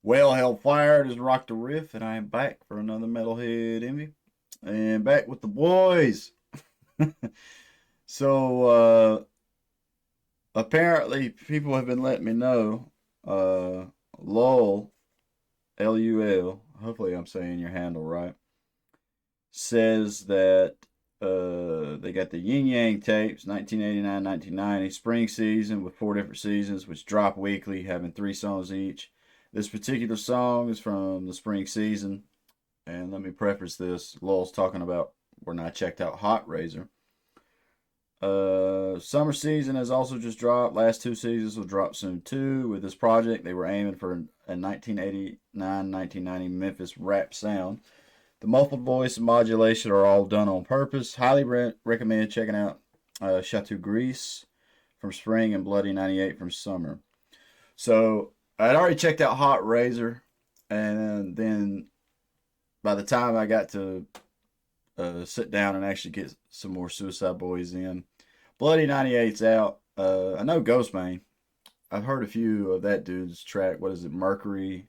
Well, Hellfire, it is Rock the Riff, and I am back for another Metalhead Envy. And back with the boys. So, apparently, people have been letting me know, Lul, Lul, hopefully I'm saying your handle right, says that they got the Yin Yang tapes, 1989-1990, spring season with 4 different seasons, which drop weekly, having 3 songs each. This particular song is from the spring season, and let me preface this. Lowell's talking about when I checked out Hot Razor. Summer season has also just dropped. Last 2 seasons will drop soon too. With this project, they were aiming for a 1989-1990 Memphis rap sound. The muffled voice and modulation are all done on purpose. Highly recommend checking out Chateau Grease from spring and Bloody 98 from summer. So I'd already checked out Hot Razor, and then by the time I got to sit down and actually get some more Uicideboys in, Bloody 98's out. I know Ghostman. I've heard a few of that dude's track. What is it? Mercury,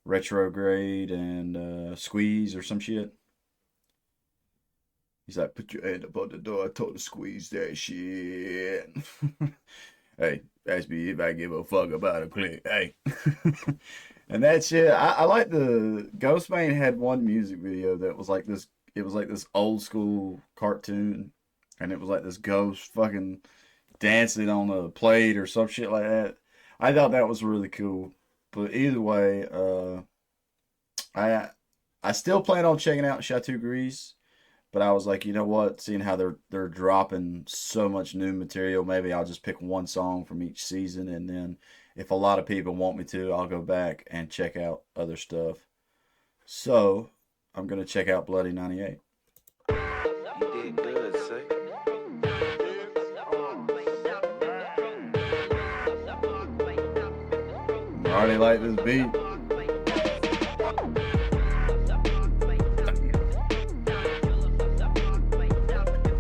Retrograde, and Squeeze or some shit. He's like, put your hand up on the door. I told to squeeze that shit. Hey, ask me if I give a fuck about a click. Hey. And that shit, I like the Ghostman had one music video that was like this. It was like this old school cartoon, and it was like this ghost fucking dancing on a plate or some shit like that. I thought that was really cool. But either way, I still plan on checking out Chateau Grease. But I was like, you know what? Seeing how they're dropping so much new material, maybe I'll just pick one song from each season, and then if a lot of people want me to, I'll go back and check out other stuff. So I'm gonna check out Bloody 98. You did good, say. I already like this beat.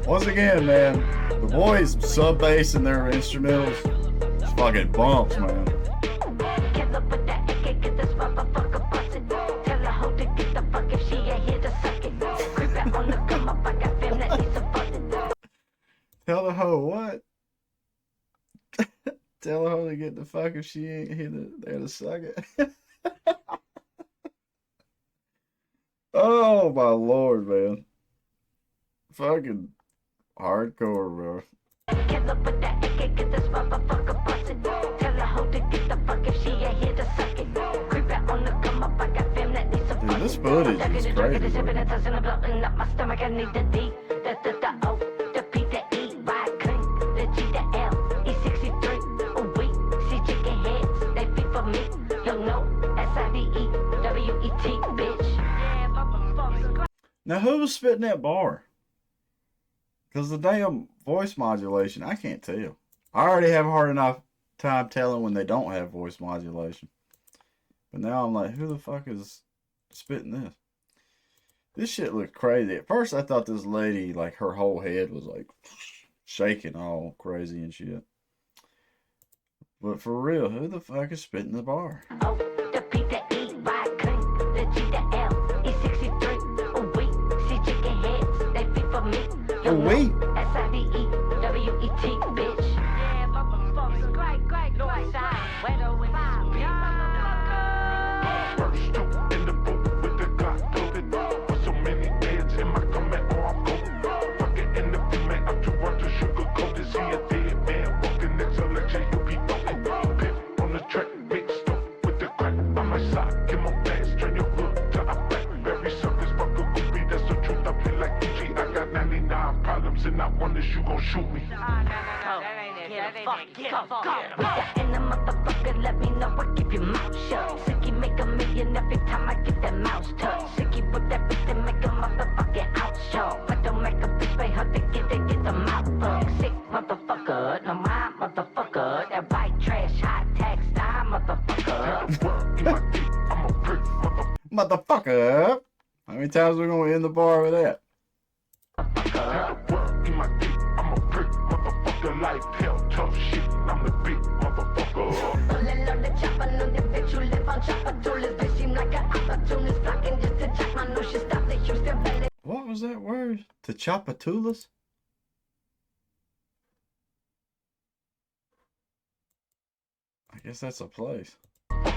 Once again, man, the boys sub bass in their instrumentals, it's fucking bumps, man. Tell the hoe what? Tell the hoe to get the fuck if she ain't here there to suck it. Oh my lord, man. Fucking hardcore, bro. Dude, this footage is crazy. Now, who was spitting that bar? Because the damn voice modulation, I can't tell. I already have a hard enough time telling when they don't have voice modulation. But now I'm like, who the fuck is spitting this? This shit looked crazy. At first I thought this lady, like her whole head was like shaking all crazy and shit. But for real, who the fuck is spitting the bar? Oh, wait. And not one that you gon' shoot me. In the motherfucker, let me know what keep your mouth shut. Sicky make a million every time I get that mouse touch. Sicky with that bitch that make a motherfucking out show. But don't make a bitch pay her to get the mouth fuck. Sick motherfucker, no my motherfucker. That white trash, hot tax, die motherfucker. Motherfucker. How many times are we gonna end the bar with that? Life, hell, tough shit. I'm the big motherfucker. Pulling on the chopper, know the bitch you live on chopper. was that word? Tachapatulas? I guess that's a place.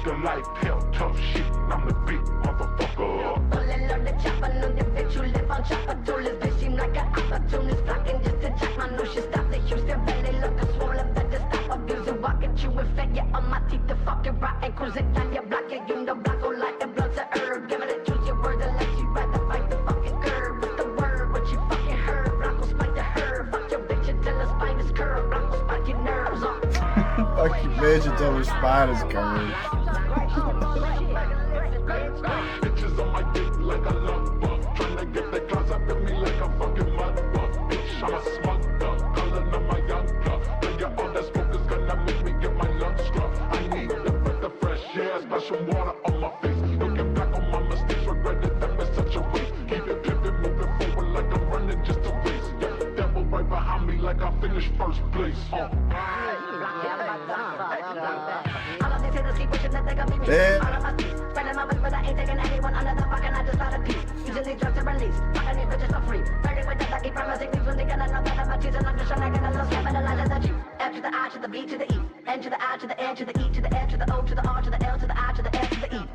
The life, hell, tough shit. I'm the big motherfucker. Pulling on the chopper, know the bitch you live on chopper tools. Bitch seem like an opportunist, flocking just to check my new shit. Stop the Houston belly, looking swollen, better stop abusing. Walk at you and fed you on my teeth, the fucking rotten. Cruising down your block, yeah, you know block, go like the blood to herb. Give it a choose your words unless you rather fight the fucking curb. What's the word, what you fucking heard? Blanco spike the herb, fuck your bitch until her spine is curved. Blanco spike your nerves off. Fuck your bitch until her spine is curved. Bitches on my dick like a love bug. Tryna get that class up in me like a fucking mud bug. Bitch, I'm a smug dog. Calling on my young blood. Then your all that smoke is gonna make me get my lungs scrubbed. I need the breath of fresh air, splashing water on my face. Looking back on my mistakes, regretted them in such a waste. Keep it pimping, moving forward like I'm running just a race. Yeah, devil right behind me like I finished first place. Damn. Spreading my wings, but I ain't taking anyone under the fucking. I just got a piece. Usually drugs to release. Fucking these bitches for free. Flirting with them, I keep promising things when they gonna know that I'm a tease. And I'm just trying to get a little scam and a line of the G. F to the I to the B to the E. N to the I to the N to the E to the F to the O to the R to the L to the I to the F to the E.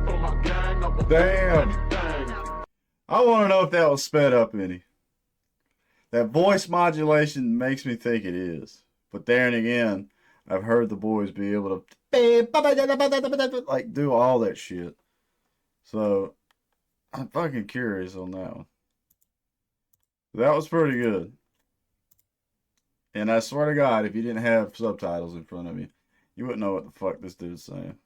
For my gang, I will do Damn. anything. I want to know if that was sped up any. That voice modulation makes me think it is. But there and again, I've heard the boys be able to like do all that shit. So I'm fucking curious on that one. That was pretty good. And I swear to God, if you didn't have subtitles in front of you, you wouldn't know what the fuck this dude's saying.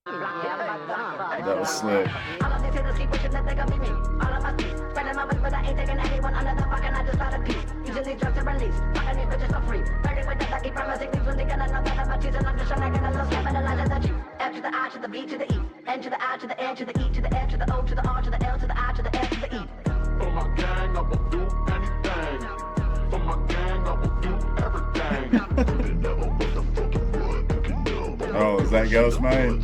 That was slick. All of these hitters keep wishing that they could be me. All of my speech, spreading my wings, but I ain't taking anyone under the fucking. I just got a piece. Usually drugs to release. Fucking these bitches for free. Flirting with them, I keep promising things when they gonna know that I'm a tease. And I'm just trying to get a little scam and a line of the G. F to the I to the B to the E. N to the I to the N to the E to the F to the O to the R to the L to the I to the F to the E. For my gang, I will do anything. For my gang, I will do everything. Oh, is that Ghost Man?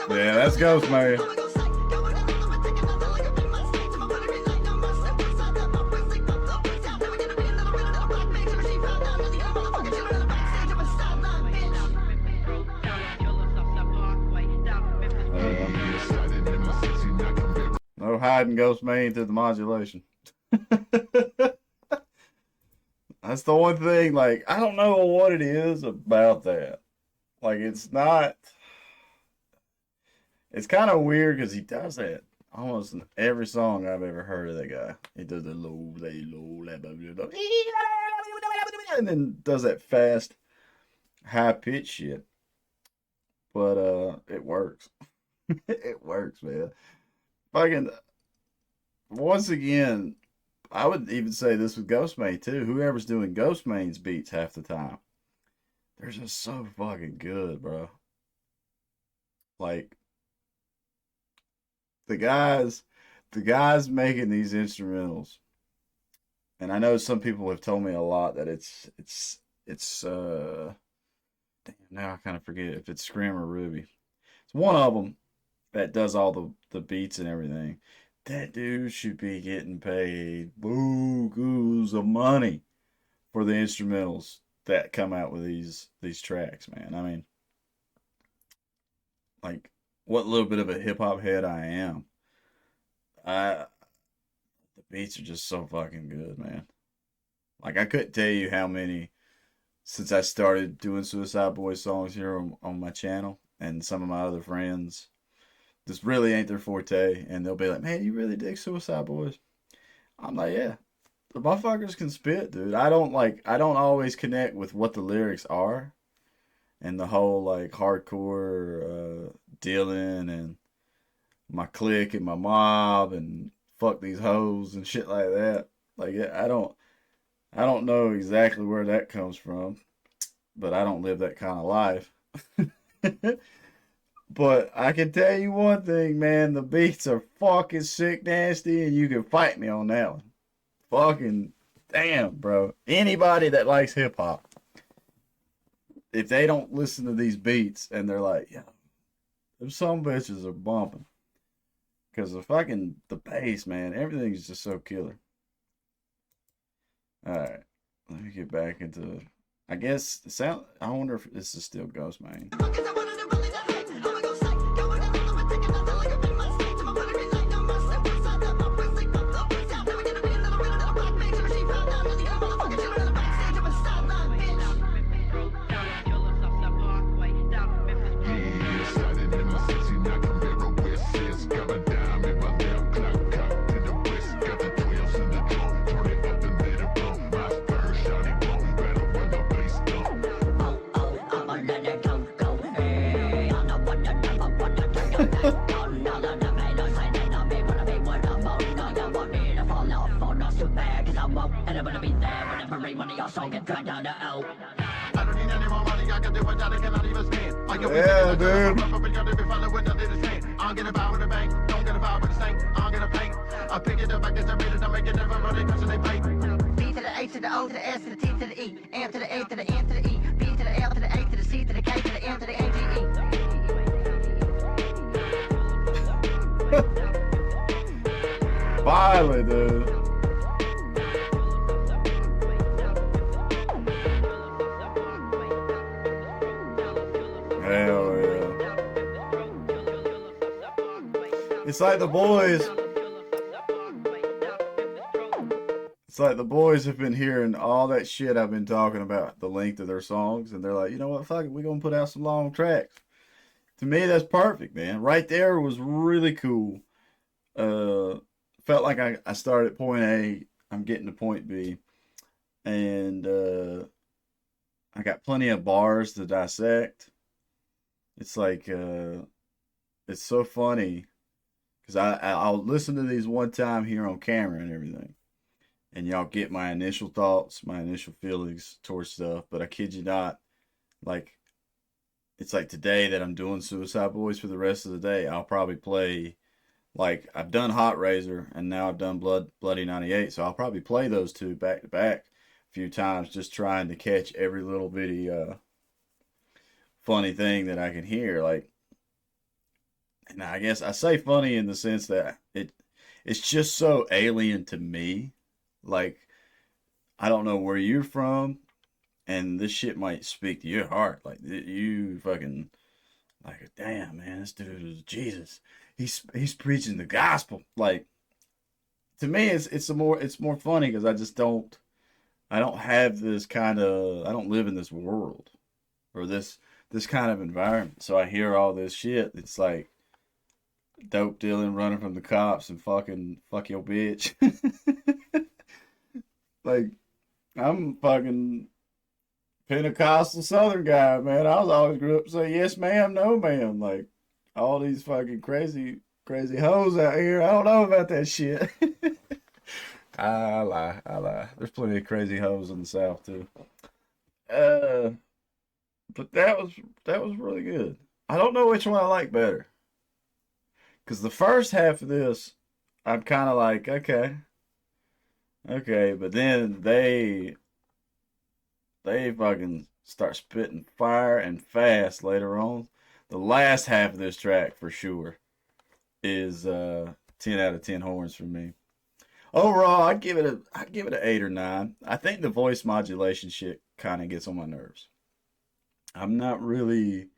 Yeah, that's Ghost Man. No hiding Ghost Man through the modulation. That's the one thing, like, I don't know what it is about that. Like, it's not. It's kind of weird because he does that almost in every song I've ever heard of that guy. He does the low, lay, low, la, blah, blah, blah, and then does that fast, high pitch shit. But it works. It works, man. Fucking once again, I would even say this with Ghostmane too. Whoever's doing Ghostmane's beats half the time, they're just so fucking good, bro. Like the guys making these instrumentals, and I know some people have told me a lot that it's damn, now I kind of forget if it's Scream or Ruby. It's one of them that does all the beats and everything. That dude should be getting paid boo-goos of money for the instrumentals that come out with these tracks, man. I mean, like, what little bit of a hip-hop head I am. The beats are just so fucking good, man. Like, I couldn't tell you how many, since I started doing Uicideboy songs here on my channel, and some of my other friends, this really ain't their forte, and they'll be like, man, you really dig Uicideboys? I'm like, yeah. The motherfuckers can spit, dude. I don't always connect with what the lyrics are, and the whole, like, hardcore dealing, and my clique, and my mob, and fuck these hoes, and shit like that. Like, I don't know exactly where that comes from, but I don't live that kind of life. But I can tell you one thing, man. The beats are fucking sick nasty, and you can fight me on that one. Fucking damn, bro. Anybody that likes hip hop, if they don't listen to these beats and they're like, yeah, them some bitches are bumping. Because the bass, man, everything's just so killer. Alright, let me get back into, I guess, the sound. I wonder if this is still Ghost, man. Yeah, dude. I pick it up, I guess I made it, I make it never run it, cause they pay. B to the A to the O to the S to the T to the E, M to the A to the N to the E, B to the L to the A to the C to the K to the M to the N G E. Finally, dude. Hell yeah. It's like the boys. It's like the boys have been hearing all that shit I've been talking about, the length of their songs, and they're like, you know what, fuck it, we're gonna put out some long tracks. To me, that's perfect, man. Right there was really cool. Felt like I started at point A, I'm getting to point B, and I got plenty of bars to dissect. It's like, it's so funny, because I'll listen to these one time here on camera and everything. And y'all get my initial thoughts, my initial feelings towards stuff. But I kid you not, like, it's like today that I'm doing Suicide Boys for the rest of the day. I'll probably play, like, I've done Hot Razor and now I've done Bloody 98. So I'll probably play those two back to back a few times, just trying to catch every little bitty funny thing that I can hear. Like, and I guess I say funny in the sense that it's just so alien to me. Like, I don't know where you're from, and this shit might speak to your heart. Like, you fucking, like, damn, man, this dude is Jesus. He's preaching the gospel. Like, to me, it's more funny because I don't have this kind of, I don't live in this world or this kind of environment. So I hear all this shit. It's like dope dealing, running from the cops, and fucking fuck your bitch. Like, I'm fucking Pentecostal Southern guy, man. I was always grew up saying yes ma'am, no ma'am. Like, all these fucking crazy hoes out here. I don't know about that shit. I lie. There's plenty of crazy hoes in the South too. But that was really good. I don't know which one I like better. Cause the first half of this, I'm kind of like, okay, but then they fucking start spitting fire and fast later on. The last half of this track for sure is 10 out of 10 horns for me. Overall, I'd give it an 8 or 9. I think the voice modulation shit kind of gets on my nerves. I'm not really.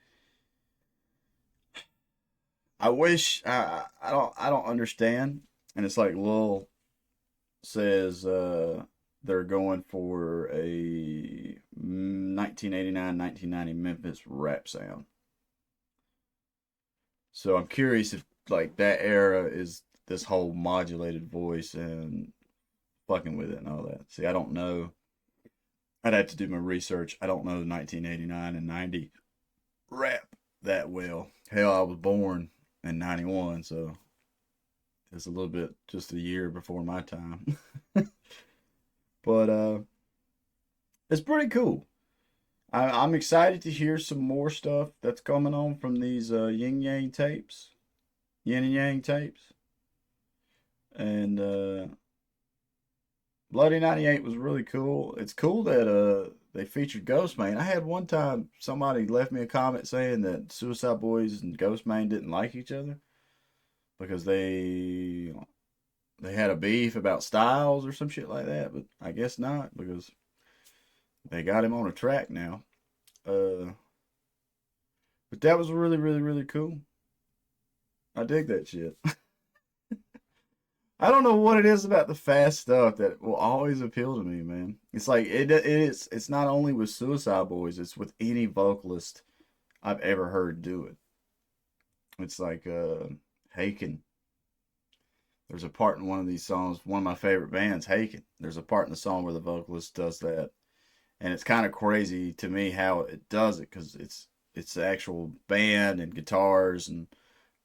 I wish I don't understand, and it's like Lil says they're going for a 1989-1990 Memphis rap sound. So I'm curious if like that era is this whole modulated voice and fucking with it and all that. See, I don't know. I'd have to do my research. I don't know 1989 and 90 rap that well. Hell, I was born in 91, so it's a little bit just a year before my time. But it's pretty cool. I'm excited to hear some more stuff that's coming on from these yin and yang tapes. And Bloody 98 was really cool. It's cool that they featured Ghostman. I had one time somebody left me a comment saying that Suicide Boys and Ghostman didn't like each other because they had a beef about styles or some shit like that, but I guess not because they got him on a track now. Uh, but that was really, really, really cool. I dig that shit. I don't know what it is about the fast stuff that will always appeal to me, man. It's like it's not only with Suicide Boys, it's with any vocalist I've ever heard do it. It's like Haken. There's a part in one of these songs, one of my favorite bands, Haken. There's a part in the song where the vocalist does that, and it's kind of crazy to me how it does it because it's the actual band and guitars and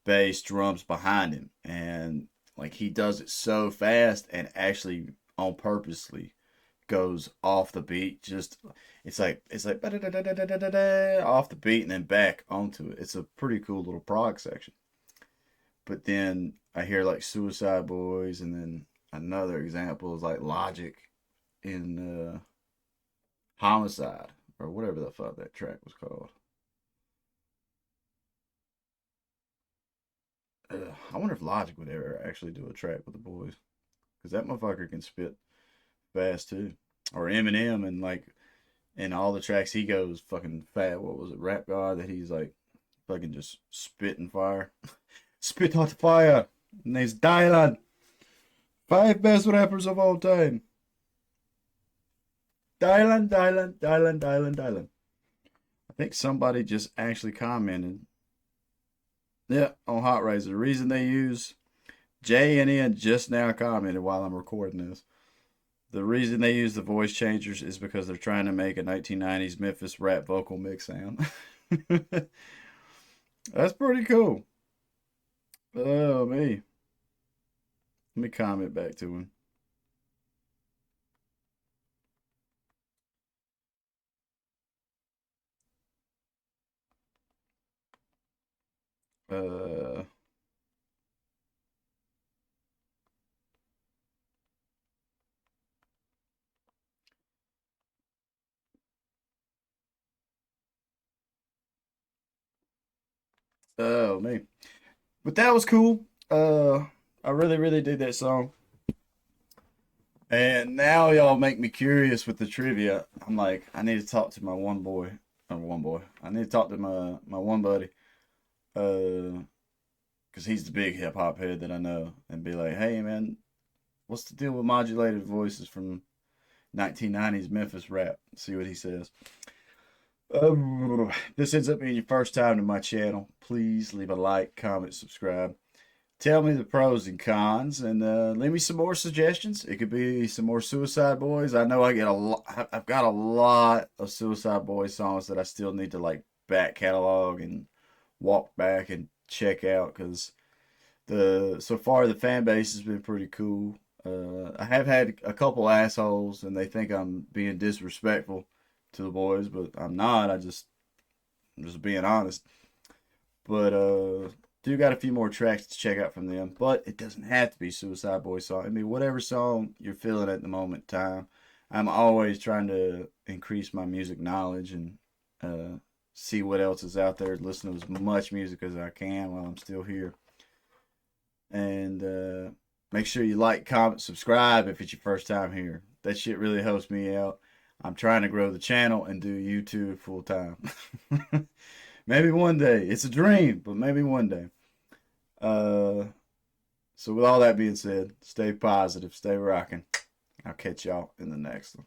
bass, drums behind him, and like he does it so fast and actually on purposely goes off the beat. Just it's like off the beat and then back onto it. It's a pretty cool little prog section. But then I hear like Suicide Boys, and then another example is like Logic in Homicide or whatever the fuck that track was called. I wonder if Logic would ever actually do a track with the boys, because that motherfucker can spit fast too. Or Eminem and like in all the tracks he goes fucking fat. What was it, Rap God? That he's like fucking just spitting fire, spit hot fire. And he's Dylan, five best rappers of all time. Dylan, Dylan, Dylan, Dylan, Dylan. I think somebody just actually commented. Yeah, on Hot Razor. The reason they use J and N just now commented while I'm recording this. The reason they use the voice changers is because they're trying to make a 1990s Memphis rap vocal mix sound. That's pretty cool. Oh, me. Let me comment back to him. Uh, oh, me. But that was cool. I really, really did that song. And now y'all make me curious with the trivia. I'm like, I need to talk to my one boy. Or one boy. I need to talk to my one buddy. Because he's the big hip hop head that I know. And be like, hey, man, what's the deal with modulated voices from 1990s Memphis rap? See what he says. This ends up being your first time to my channel. Please leave a like, comment, subscribe. Tell me the pros and cons, and leave me some more suggestions. It could be some more Suicide Boys. I know I get a lot. I've got a lot of Suicide Boys songs that I still need to like back catalog and walk back and check out because the so far the fan base has been pretty cool. I have had a couple assholes, and they think I'm being disrespectful to the boys, but I'm not. I'm just being honest. But do got a few more tracks to check out from them. But it doesn't have to be Suicide Boy song. I mean, whatever song you're feeling at the moment in time. I'm always trying to increase my music knowledge and see what else is out there. Listen to as much music as I can while I'm still here. And make sure you like, comment, subscribe if it's your first time here. That shit really helps me out. I'm trying to grow the channel and do YouTube full time. Maybe one day. It's a dream, but maybe one day. So with all that being said, stay positive, stay rocking. I'll catch y'all in the next one.